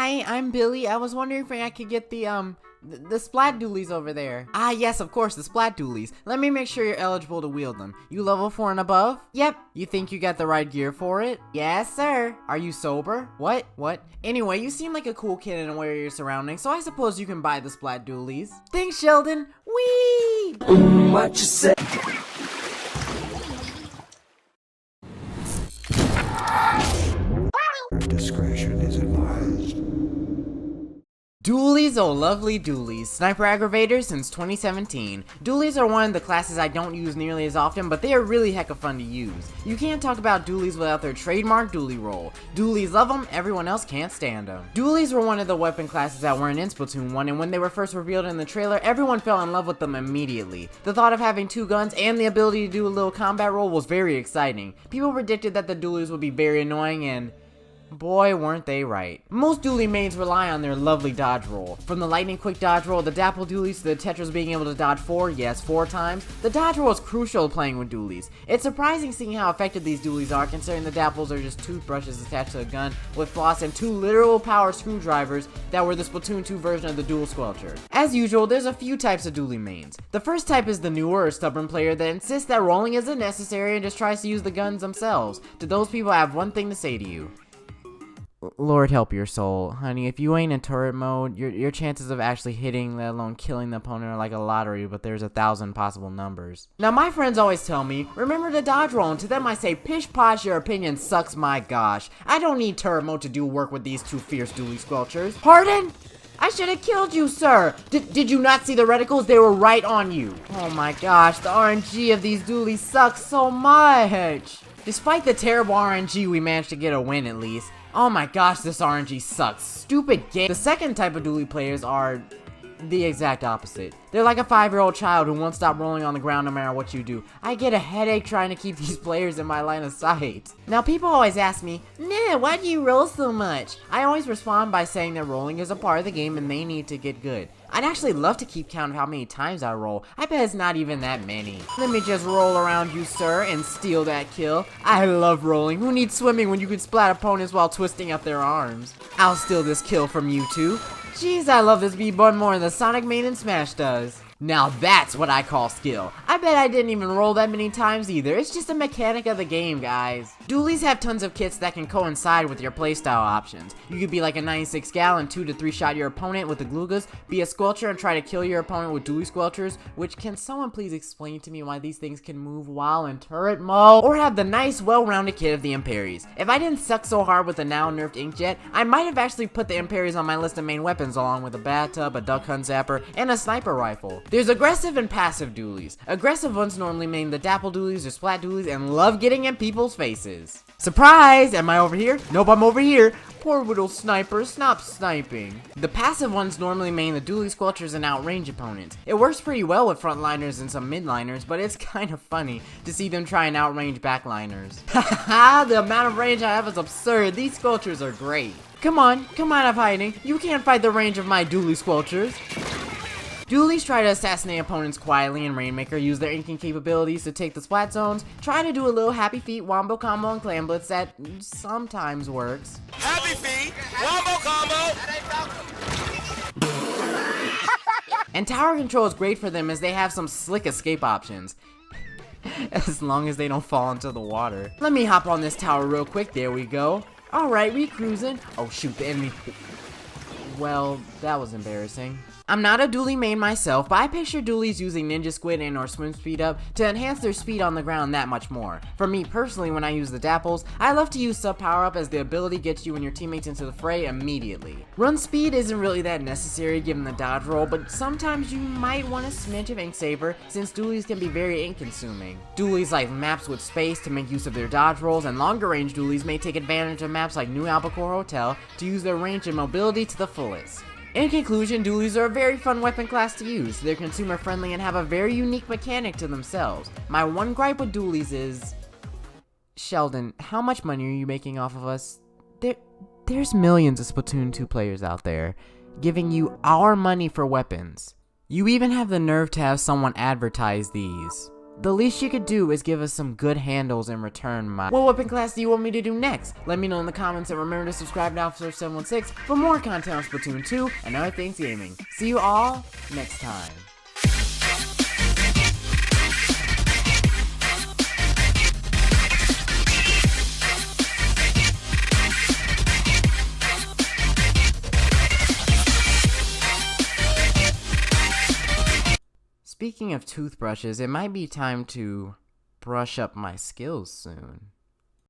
Hi, I'm Billy. I was wondering if I could get the Splat Dualies over there. Ah, yes, of course, the Splat Dualies. Let me make sure you're eligible to wield them. You level 4 and above? Yep. You think you got the right gear for it? Yes, sir. Are you sober? What? Anyway, you seem like a cool kid and aware of your surroundings, so I suppose you can buy the Splat Dualies. Thanks, Sheldon. Whee! What you say? Discretion is advised. Dualies, oh lovely dualies. Sniper aggravators since 2017. Dualies are one of the classes I don't use nearly as often, but they are really hecka fun to use. You can't talk about dualies without their trademark dualie roll. Dualies love them, everyone else can't stand them. Dualies were one of the weapon classes that weren't in Splatoon 1, and when they were first revealed in the trailer, everyone fell in love with them immediately. The thought of having 2 guns and the ability to do a little combat roll was very exciting. People predicted that the dualies would be very annoying, and boy, weren't they right. Most dualie mains rely on their lovely dodge roll. From the lightning quick dodge roll, the dapple dualies, to the tetras being able to dodge 4 times, the dodge roll is crucial playing with dualies. It's surprising seeing how effective these dualies are, considering the dapples are just toothbrushes attached to a gun with floss and 2 literal power screwdrivers that were the Splatoon 2 version of the dual squelcher. As usual, there's a few types of dualie mains. The first type is the newer or stubborn player that insists that rolling isn't necessary and just tries to use the guns themselves. To those people, I have one thing to say to you. Lord help your soul, honey. If you ain't in turret mode, your chances of actually hitting, let alone killing the opponent, are like a lottery, but there's 1,000 possible numbers. Now, my friends always tell me, remember to dodge roll, and to them I say, pish posh, your opinion sucks, my gosh. I don't need turret mode to do work with these 2 fierce dualie squelchers. Pardon? I should have killed you, sir! Did you not see the reticles? They were right on you. Oh my gosh, the RNG of these dualies sucks so much. Despite the terrible RNG, we managed to get a win at least. Oh my gosh, this RNG sucks. Stupid game. The second type of dualie players are the exact opposite. They're like a 5-year-old child who won't stop rolling on the ground no matter what you do. I get a headache trying to keep these players in my line of sight. Now, people always ask me, nah, why do you roll so much? I always respond by saying that rolling is a part of the game and they need to get good. I'd actually love to keep count of how many times I roll. I bet it's not even that many. Let me just roll around you, sir, and steal that kill. I love rolling. Who needs swimming when you can splat opponents while twisting up their arms? I'll steal this kill from you two. Jeez, I love this B button more than the Sonic main in Smash does. Now that's what I call skill. I bet I didn't even roll that many times either. It's just a mechanic of the game, guys. Dualies have tons of kits that can coincide with your playstyle options. You could be like a 96 gal and 2 to 3 shot your opponent with the glugas, be a squelcher and try to kill your opponent with dualie squelchers, which can someone please explain to me why these things can move while in turret mode? Or have the nice well-rounded kit of the Imperies. If I didn't suck so hard with the now nerfed Inkjet, I might have actually put the Imperies on my list of main weapons along with a bathtub, a duck hunt zapper, and a sniper rifle. There's aggressive and passive dualies. Aggressive ones normally main the dapple dualies or splat dualies and love getting in people's faces. Surprise! Am I over here? Nope, I'm over here. Poor little sniper, stop sniping. The passive ones normally main the dualie squelchers and outrange opponents. It works pretty well with frontliners and some midliners, but it's kind of funny to see them try and outrange backliners. Haha, the amount of range I have is absurd. These squelchers are great. Come on, come out of hiding. You can't fight the range of my dualie squelchers. Dualies try to assassinate opponents quietly, and Rainmaker use their inking capabilities to take the splat zones, try to do a little happy feet wombo combo and clan blitz that sometimes works. Happy feet, wombo combo. And tower control is great for them as they have some slick escape options. As long as they don't fall into the water. Let me hop on this tower real quick, there we go. Alright, we cruising. Oh shoot, the enemy. Well, that was embarrassing. I'm not a dualie main myself, but I picture dualies using Ninja Squid and or Swim Speed Up to enhance their speed on the ground that much more. For me personally, when I use the dapples, I love to use sub power up as the ability gets you and your teammates into the fray immediately. Run speed isn't really that necessary given the dodge roll, but sometimes you might want a smidge of ink saver since dualies can be very ink consuming. Dualies like maps with space to make use of their dodge rolls, and longer range dualies may take advantage of maps like New Albacore Hotel to use their range and mobility to the fullest. In conclusion, dualies are a very fun weapon class to use. They're consumer friendly and have a very unique mechanic to themselves. My one gripe with dualies is... Sheldon, how much money are you making off of us? There's millions of Splatoon 2 players out there giving you our money for weapons. You even have the nerve to have someone advertise these. The least you could do is give us some good handles in return, my. What weapon class do you want me to do next? Let me know in the comments, and remember to subscribe to Officer716 for more content on Splatoon 2 and other things gaming. See you all next time. Speaking of toothbrushes, it might be time to brush up my skills soon.